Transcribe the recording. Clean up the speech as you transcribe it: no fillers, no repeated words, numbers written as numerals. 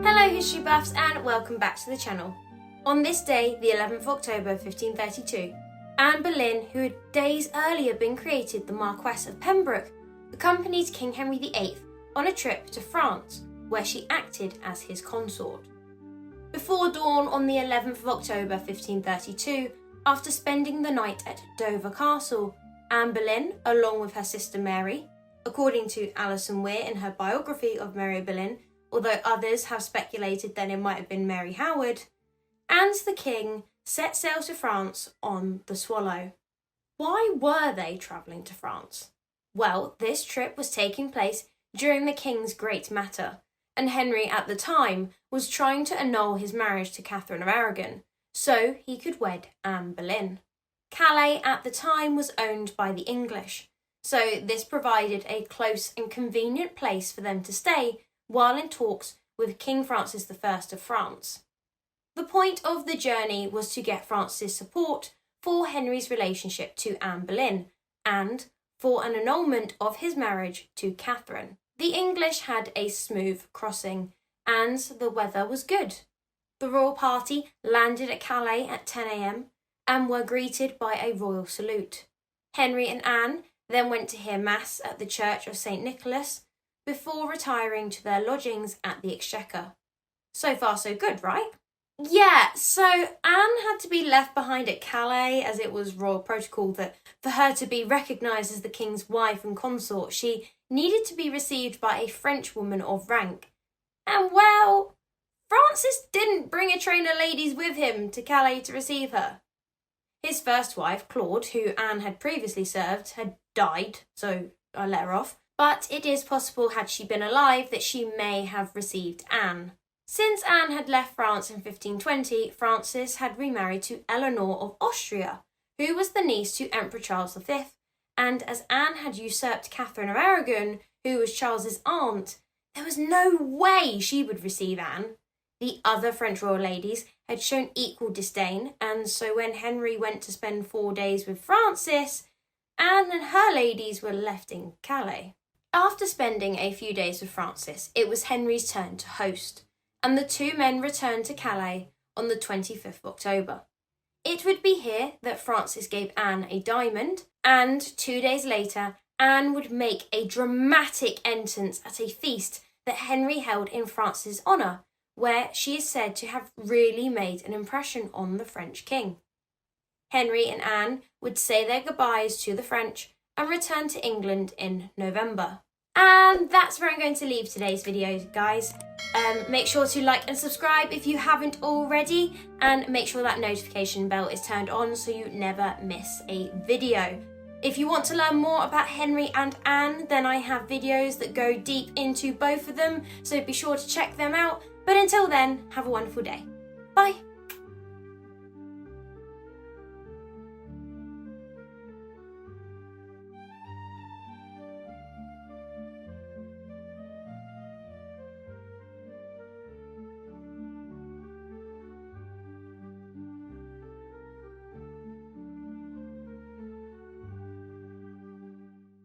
Hello history buffs and welcome back to the channel. On this day, the 11th of October 1532, Anne Boleyn, who had days earlier been created the Marquess of Pembroke, accompanied King Henry VIII on a trip to France, where she acted as his consort. Before dawn on the 11th of October 1532, after spending the night at Dover Castle, Anne Boleyn, along with her sister Mary, according to Alison Weir in her biography of Mary Boleyn, although others have speculated that it might have been Mary Howard, and the king set sail to France on the Swallow. Why were they travelling to France? Well, this trip was taking place during the king's great matter, and Henry at the time was trying to annul his marriage to Catherine of Aragon, so he could wed Anne Boleyn. Calais at the time was owned by the English, so this provided a close and convenient place for them to stay while in talks with King Francis I of France. The point of the journey was to get France's support for Henry's relationship to Anne Boleyn and for an annulment of his marriage to Catherine. The English had a smooth crossing and the weather was good. The royal party landed at Calais at 10 a.m. and were greeted by a royal salute. Henry and Anne then went to hear mass at the Church of St. Nicholas before retiring to their lodgings at the Exchequer. So far so good, right? Yeah, so Anne had to be left behind at Calais as it was royal protocol that for her to be recognised as the king's wife and consort, she needed to be received by a French woman of rank. And well, Francis didn't bring a train of ladies with him to Calais to receive her. His first wife, Claude, who Anne had previously served, had died, so I let her off. But it is possible, had she been alive, that she may have received Anne. Since Anne had left France in 1520, Francis had remarried to Eleanor of Austria, who was the niece to Emperor Charles V, and as Anne had usurped Catherine of Aragon, who was Charles's aunt, there was no way she would receive Anne. The other French royal ladies had shown equal disdain, and so when Henry went to spend 4 days with Francis, Anne and her ladies were left in Calais. After spending a few days with Francis, it was Henry's turn to host, and the two men returned to Calais on the 25th of October. It would be here that Francis gave Anne a diamond, and 2 days later, Anne would make a dramatic entrance at a feast that Henry held in France's honour, where she is said to have really made an impression on the French king. Henry and Anne would say their goodbyes to the French and return to England in November. And that's where I'm going to leave today's video, guys. Make sure to like and subscribe if you haven't already, and make sure that notification bell is turned on so you never miss a video. If you want to learn more about Henry and Anne, then I have videos that go deep into both of them, so be sure to check them out. But until then, have a wonderful day. Bye!